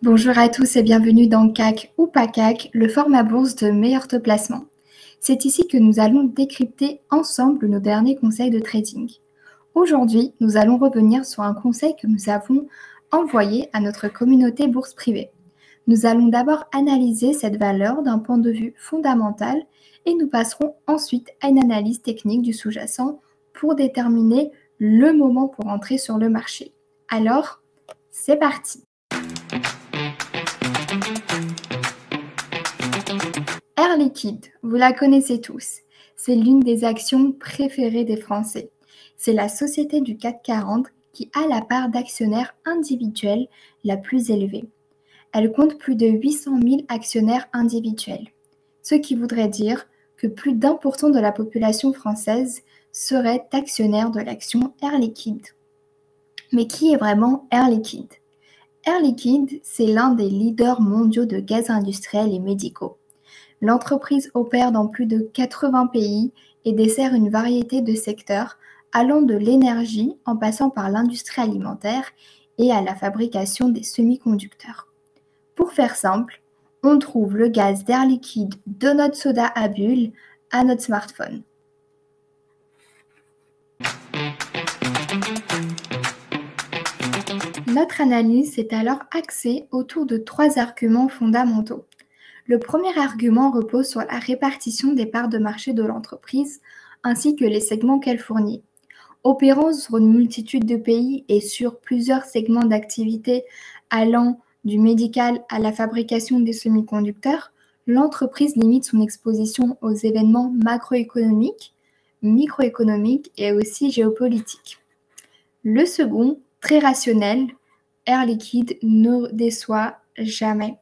Bonjour à tous et bienvenue dans CAC ou pas CAC, le format bourse de meilleur taux placement. C'est ici que nous allons décrypter ensemble nos derniers conseils de trading. Aujourd'hui, nous allons revenir sur un conseil que nous avons envoyé à notre communauté bourse privée. Nous allons d'abord analyser cette valeur d'un point de vue fondamental et nous passerons ensuite à une analyse technique du sous-jacent pour déterminer le moment pour entrer sur le marché. Alors, c'est parti! Air Liquide, vous la connaissez tous. C'est l'une des actions préférées des Français. C'est la société du CAC 40 qui a la part d'actionnaires individuels la plus élevée. Elle compte plus de 800 000 actionnaires individuels, ce qui voudrait dire que plus d'1% de la population française serait actionnaire de l'action Air Liquide. Mais qui est vraiment Air Liquide? Air Liquide, c'est l'un des leaders mondiaux de gaz industriels et médicaux. L'entreprise opère dans plus de 80 pays et dessert une variété de secteurs allant de l'énergie en passant par l'industrie alimentaire et à la fabrication des semi-conducteurs. Pour faire simple, on trouve le gaz d'Air Liquide de notre soda à bulles à notre smartphone. Notre analyse s'est alors axée autour de 3 arguments fondamentaux. Le premier argument repose sur la répartition des parts de marché de l'entreprise ainsi que les segments qu'elle fournit. Opérant sur une multitude de pays et sur plusieurs segments d'activité allant du médical à la fabrication des semi-conducteurs, l'entreprise limite son exposition aux événements macroéconomiques, microéconomiques et aussi géopolitiques. Le second, très rationnel, Air Liquide ne déçoit jamais.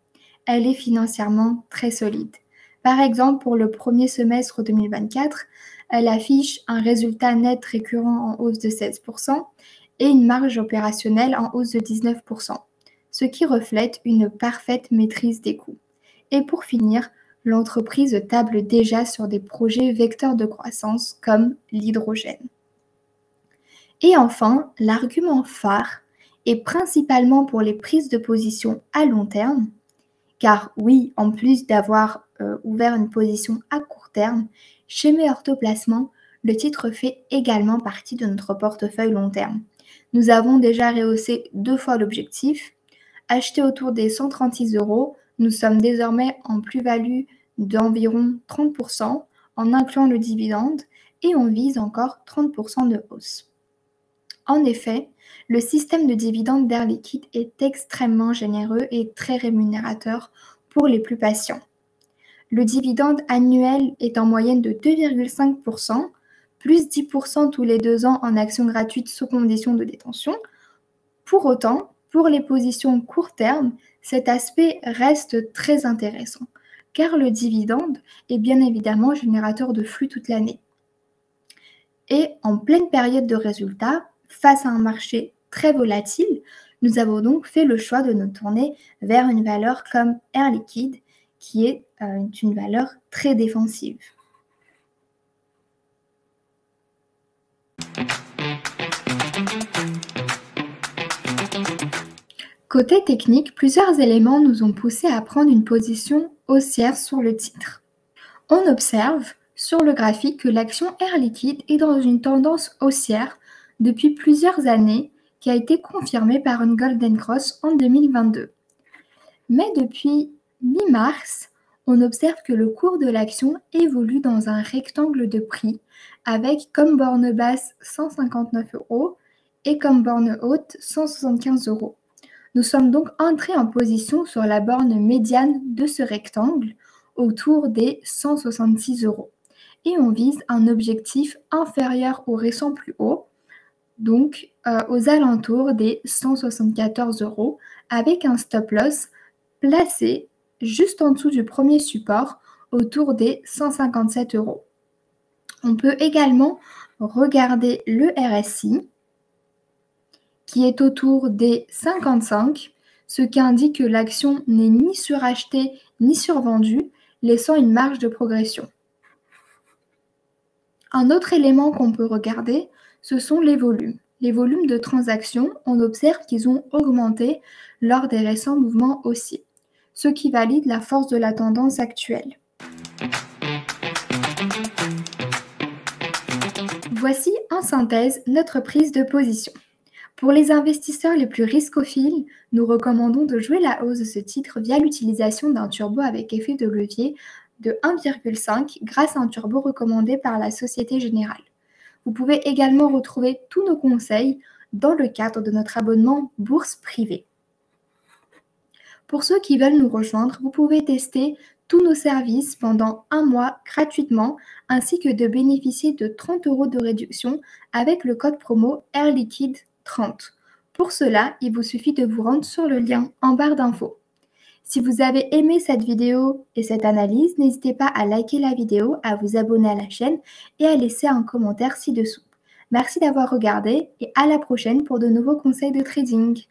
Elle est financièrement très solide. Par exemple, pour le premier semestre 2024, elle affiche un résultat net récurrent en hausse de 16% et une marge opérationnelle en hausse de 19%, ce qui reflète une parfaite maîtrise des coûts. Et pour finir, l'entreprise table déjà sur des projets vecteurs de croissance comme l'hydrogène. Et enfin, l'argument phare est principalement pour les prises de position à long terme, car oui, en plus d'avoir ouvert une position à court terme, chez Meilleur Taux Placement, le titre fait également partie de notre portefeuille long terme. Nous avons déjà rehaussé 2 fois l'objectif. Acheté autour des 136 €, nous sommes désormais en plus-value d'environ 30% en incluant le dividende et on vise encore 30% de hausse. En effet, le système de dividende d'Air Liquide est extrêmement généreux et très rémunérateur pour les plus patients. Le dividende annuel est en moyenne de 2,5%, plus 10% tous les 2 ans en actions gratuites sous condition de détention. Pour autant, pour les positions court terme, cet aspect reste très intéressant, car le dividende est bien évidemment générateur de flux toute l'année. Et en pleine période de résultats, face à un marché très volatile, nous avons donc fait le choix de nous tourner vers une valeur comme Air Liquide, qui est une valeur très défensive. Côté technique, plusieurs éléments nous ont poussé à prendre une position haussière sur le titre. On observe sur le graphique que l'action Air Liquide est dans une tendance haussière depuis plusieurs années qui a été confirmée par une Golden Cross en 2022. Mais depuis mi-mars, on observe que le cours de l'action évolue dans un rectangle de prix avec comme borne basse 159 € et comme borne haute 175 €. Nous sommes donc entrés en position sur la borne médiane de ce rectangle autour des 166 € et on vise un objectif inférieur au récent plus haut, donc aux alentours des 174 € avec un stop loss placé juste en dessous du premier support autour des 157 €. On peut également regarder le RSI qui est autour des 55, ce qui indique que l'action n'est ni surachetée ni survendue, laissant une marge de progression. Un autre élément qu'on peut regarder, ce sont les volumes. Les volumes de transactions, on observe qu'ils ont augmenté lors des récents mouvements haussiers, ce qui valide la force de la tendance actuelle. Voici en synthèse notre prise de position. Pour les investisseurs les plus riscophiles, nous recommandons de jouer la hausse de ce titre via l'utilisation d'un turbo avec effet de levier de 1,5 grâce à un turbo recommandé par la Société Générale. Vous pouvez également retrouver tous nos conseils dans le cadre de notre abonnement Bourse Privée. Pour ceux qui veulent nous rejoindre, vous pouvez tester tous nos services pendant un mois gratuitement, ainsi que de bénéficier de 30 € de réduction avec le code promo AirLiquide30. Pour cela, il vous suffit de vous rendre sur le lien en barre d'infos. Si vous avez aimé cette vidéo et cette analyse, n'hésitez pas à liker la vidéo, à vous abonner à la chaîne et à laisser un commentaire ci-dessous. Merci d'avoir regardé et à la prochaine pour de nouveaux conseils de trading.